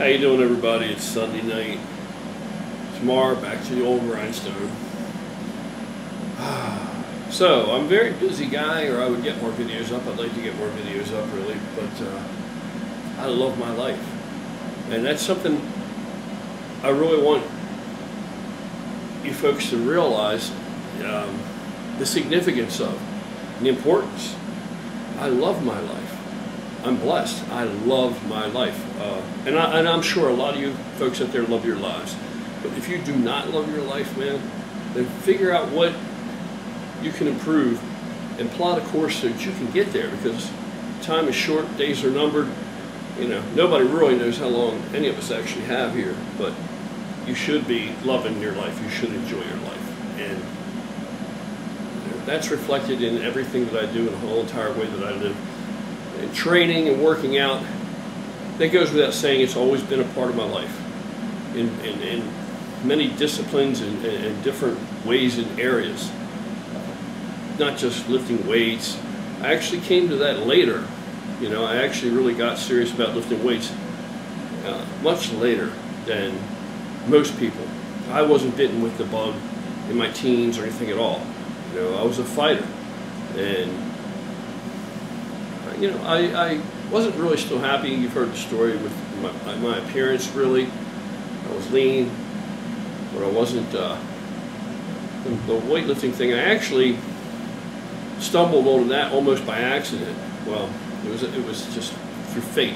How you doing, everybody? It's Sunday night. Tomorrow, back to the old grindstone. So, I'm a very busy guy, or I would get more videos up. I'd like to get more videos up, really, but I love my life. And that's something I really want you folks to realize the significance of, and the importance. I love my life. I'm blessed. I love my life. And I'm sure a lot of you folks out there love your lives. But if you do not love your life, man, then figure out what you can improve and plot a course so that you can get there, because time is short, days are numbered. You know, nobody really knows how long any of us actually have here, but you should be loving your life. You should enjoy your life. And that's reflected in everything that I do, in the whole entire way that I live. And training and working out, that goes without saying. It's always been a part of my life in many disciplines and different ways and areas, not just lifting weights. I actually came to that later. You know, I actually really got serious about lifting weights much later than most people. I wasn't bitten with the bug in my teens or anything at all. You know, I was a fighter, and you know, I wasn't really still happy. You've heard the story with my appearance, really. I was lean, but I wasn't the weightlifting thing. I actually stumbled on that almost by accident. Well, it was just through fate.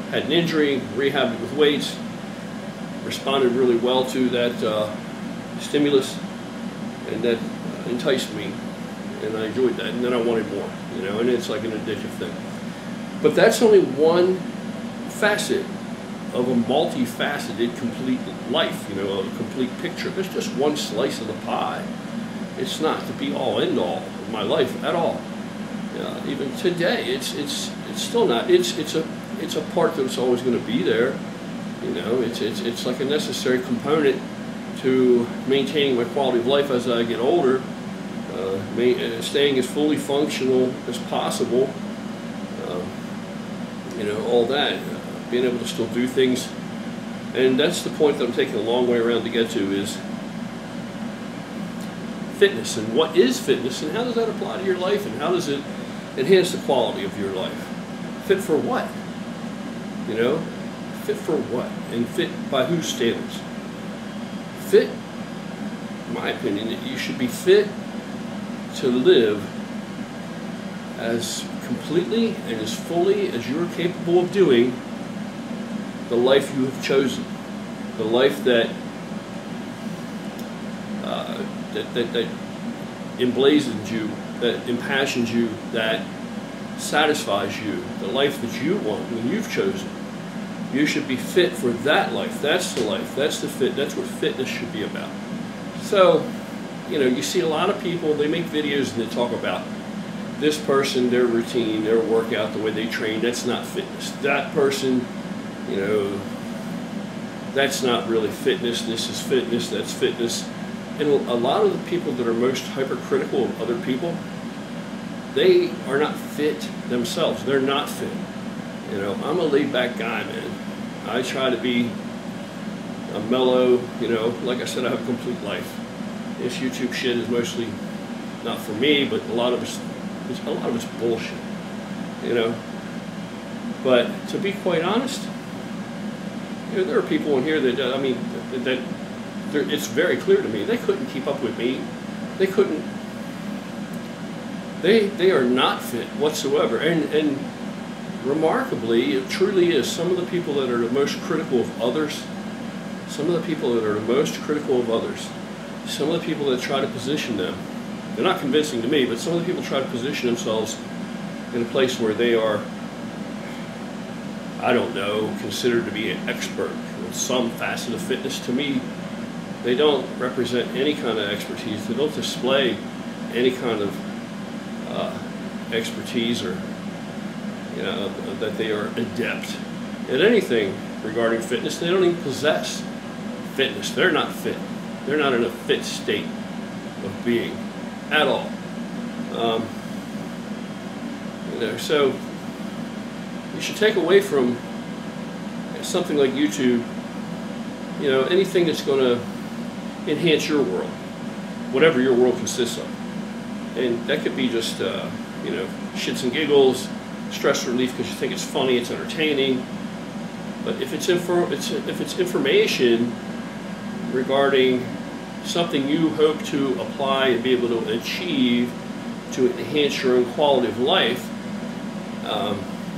Had an injury, rehabbed it with weights, responded really well to that stimulus, and that enticed me, and I enjoyed that, and then I wanted more, you know, and it's like an addictive thing. But that's only one facet of a multifaceted, complete life, you know, a complete picture. There's just one slice of the pie. It's not the be-all, end-all of my life at all. Even today, it's still not. It's a part that's always going to be there. You know, it's like a necessary component to maintaining my quality of life as I get older, staying as fully functional as possible. You know, all that, being able to still do things. And that's the point that I'm taking a long way around to get to, is fitness. And what is fitness, and how does that apply to your life, and how does it enhance the quality of your life? Fit for what? You know, fit for what? And fit by whose standards? Fit, in my opinion, you should be fit to live as completely and as fully as you're capable of doing the life you have chosen, the life that that emblazons you, that impassions you, that satisfies you, the life that you want when you've chosen. You should be fit for that life. That's the life. That's the fit. That's what fitness should be about. So, you know, you see a lot of people, they make videos and they talk about this person, their routine, their workout, the way they train. That's not fitness. That person, you know, that's not really fitness. This is fitness. That's fitness. And a lot of the people that are most hypercritical of other people, they are not fit themselves. They're not fit. You know, I'm a laid-back guy, man. I try to be a mellow, you know, like I said, I have a complete life. This YouTube shit is mostly not for me, but a lot of it's bullshit, you know. But to be quite honest, you know, there are people in here that, I mean, it's very clear to me, they couldn't keep up with me. They couldn't. They are not fit whatsoever. And remarkably, it truly is, some of the people that are the most critical of others, some of the people that are the most critical of others, some of the people that try to position them, they're not convincing to me, but some of the people try to position themselves in a place where they are, I don't know, considered to be an expert in some facet of fitness. To me, they don't represent any kind of expertise. They don't display any kind of expertise, or, you know, that they are adept at anything regarding fitness. They don't even possess fitness. They're not fit. They're not in a fit state of being at all. You know, so you should take away from something like YouTube, you know, anything that's going to enhance your world, whatever your world consists of. And that could be just, you know, shits and giggles, stress relief because you think it's funny, it's entertaining. But if it's information regarding something you hope to apply and be able to achieve to enhance your own quality of life,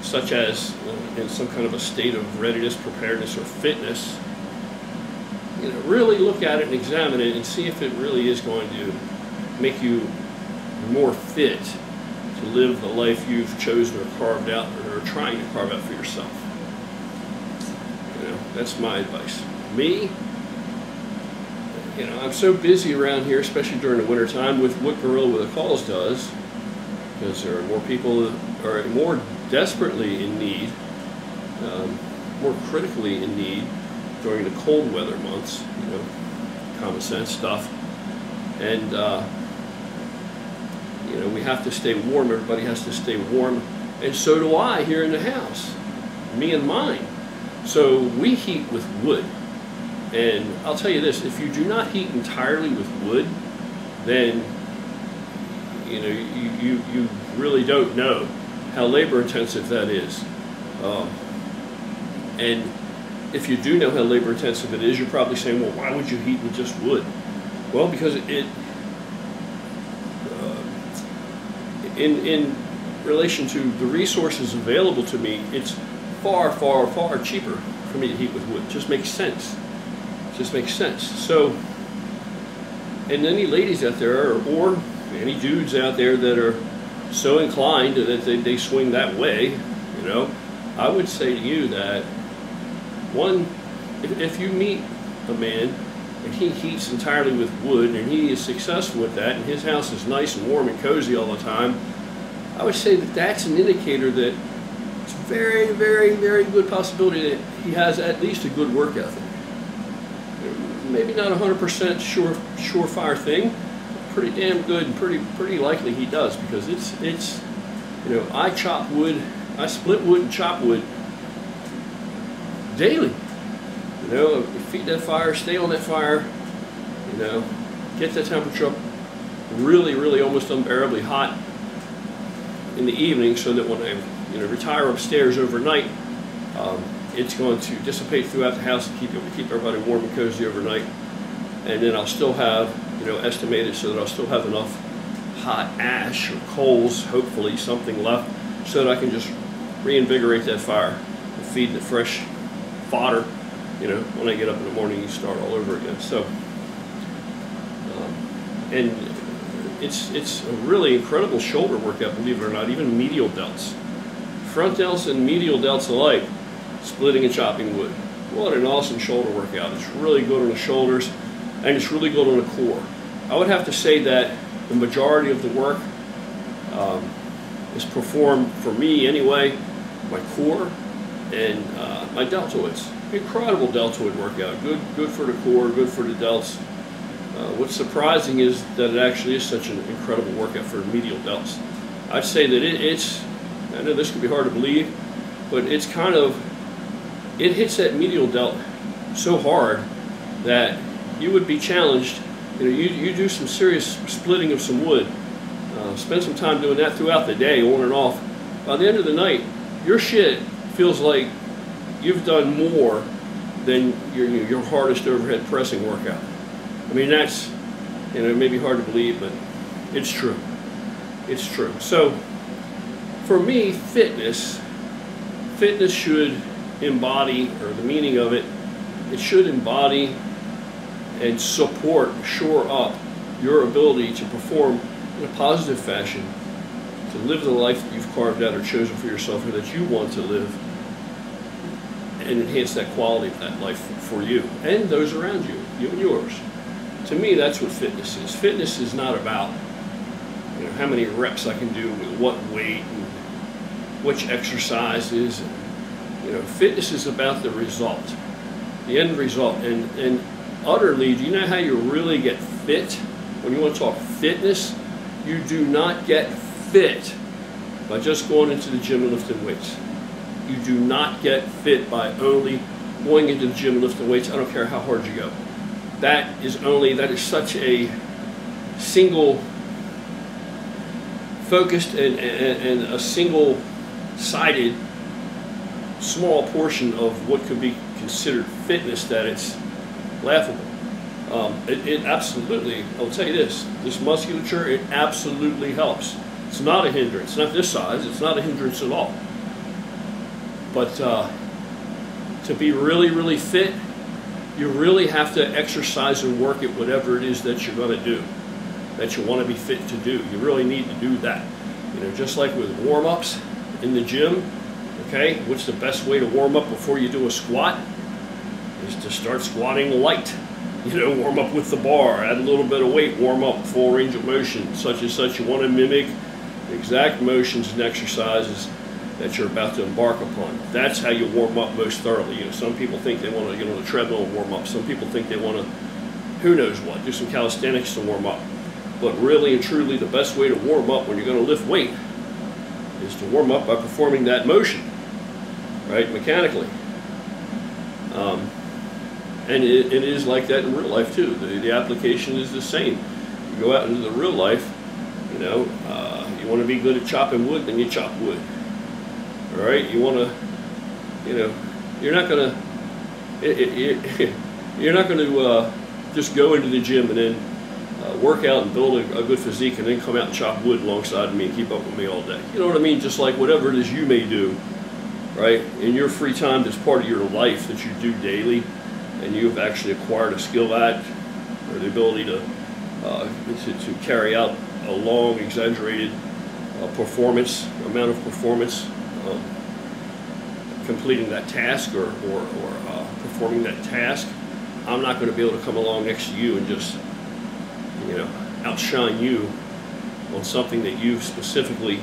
such as in some kind of a state of readiness, preparedness, or fitness, you know, really look at it and examine it and see if it really is going to make you more fit to live the life you've chosen or carved out or are trying to carve out for yourself. You know, that's my advice. Me, you know, I'm so busy around here, especially during the winter time, with what Gorilla with a Cause does, because there are more people that are more desperately in need, more critically in need during the cold weather months, you know, common sense stuff. And, you know, we have to stay warm. Everybody has to stay warm. And so do I here in the house, me and mine. So we heat with wood. And I'll tell you this, if you do not heat entirely with wood, then, you know, you really don't know how labor intensive that is. And if you do know how labor intensive it is, you're probably saying, well, why would you heat with just wood? Well, because in relation to the resources available to me, it's far, far, far cheaper for me to heat with wood. It just makes sense. It just makes sense. So, and any ladies out there, or any dudes out there that are so inclined that they swing that way, you know, I would say to you that, one, if you meet a man and he heats entirely with wood and he is successful with that and his house is nice and warm and cozy all the time, I would say that that's an indicator that it's a very, very, very good possibility that he has at least a good work ethic. Maybe not 100% surefire thing, pretty damn good and pretty likely he does, because it's you know, I chop wood, I split wood and chop wood daily. You know, feed that fire, stay on that fire, you know, get that temperature up really, really almost unbearably hot in the evening, so that when I, you know, retire upstairs overnight, it's going to dissipate throughout the house and keep everybody warm and cozy overnight. And then I'll still have, you know, estimated so that I'll still have enough hot ash or coals, hopefully something left, so that I can just reinvigorate that fire and feed the fresh fodder, you know, when I get up in the morning, you start all over again. So, and it's a really incredible shoulder workout, believe it or not, even medial delts. Front delts and medial delts alike, splitting and chopping wood. What an awesome shoulder workout. It's really good on the shoulders, and it's really good on the core. I would have to say that the majority of the work is performed, for me anyway, my core and my deltoids. Incredible deltoid workout. Good for the core, good for the delts. What's surprising is that it actually is such an incredible workout for medial delts. I'd say that it's, I know this could be hard to believe, but it's kind of, it hits that medial delt so hard that you would be challenged. You know, you do some serious splitting of some wood, spend some time doing that throughout the day, on and off. By the end of the night, your shit feels like you've done more than your hardest overhead pressing workout. I mean, that's, you know, it may be hard to believe, but it's true. It's true. So, for me, fitness should embody, or the meaning of it, it should embody and support, shore up your ability to perform in a positive fashion, to live the life that you've carved out or chosen for yourself, or that you want to live, and enhance that quality of that life for you and those around you, you and yours. To me, that's what fitness is. Fitness is not about, you know, how many reps I can do with what weight and which exercises. You know, fitness is about the result, the end result. And utterly, do you know how you really get fit? When you want to talk fitness, you do not get fit by just going into the gym and lifting weights. You do not get fit by only going into the gym and lifting weights, I don't care how hard you go. That is such a single focused and a single-sided small portion of what could be considered fitness that it's laughable. It absolutely, I'll tell you this musculature, it absolutely helps. It's not a hindrance, not this size, it's not a hindrance at all. But to be really, really fit, you really have to exercise and work at whatever it is that you're going to do, that you want to be fit to do. You really need to do that. You know, just like with warm-ups in the gym, okay, what's the best way to warm up before you do a squat? Is to start squatting light. You know, warm up with the bar, add a little bit of weight, warm up, full range of motion, such and such. You want to mimic the exact motions and exercises that you're about to embark upon. That's how you warm up most thoroughly. You know, some people think they want to get on the treadmill and warm up. Some people think they want to, who knows what, do some calisthenics to warm up. But really and truly, the best way to warm up when you're going to lift weight is to warm up by performing that motion, right, mechanically. And it is like that in real life too. The application is the same. You go out into the real life, you know, you want to be good at chopping wood, then you chop wood. All right, you want to, you know, you're not going to just go into the gym and then work out and build a good physique and then come out and chop wood alongside me and keep up with me all day. You know what I mean? Just like whatever it is you may do, right, in your free time that's part of your life that you do daily, and you've actually acquired a skill at, or the ability to carry out a long, exaggerated amount of performance, completing that task or performing that task. I'm not going to be able to come along next to you and just, you know, outshine you on something that you've specifically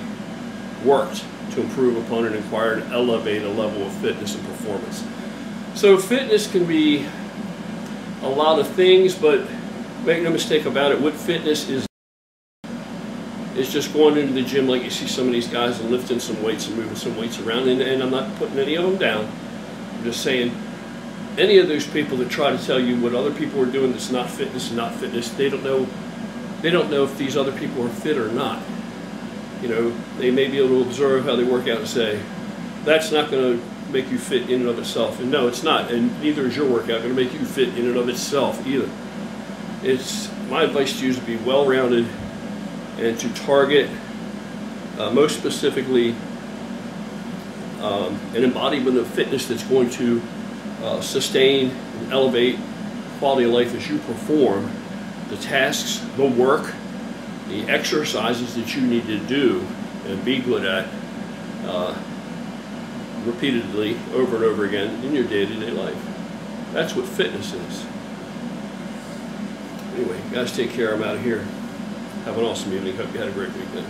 worked to improve upon and acquire and elevate a level of fitness and performance. So fitness can be a lot of things, but make no mistake about it, what fitness is just going into the gym like you see some of these guys and lifting some weights and moving some weights around, and I'm not putting any of them down. I'm just saying, any of those people that try to tell you what other people are doing that's not fitness and not fitness, they don't know if these other people are fit or not. You know, they may be able to observe how they work out and say, that's not going to make you fit in and of itself. And no, it's not. And neither is your workout going to make you fit in and of itself either. It's my advice to you is to be well-rounded and to target, most specifically, an embodiment of fitness that's going to sustain and elevate quality of life as you perform the tasks, the work, the exercises that you need to do and be good at repeatedly over and over again in your day-to-day life. That's what fitness is. Anyway, guys, take care. I'm out of here. Have an awesome evening. Hope you had a great weekend.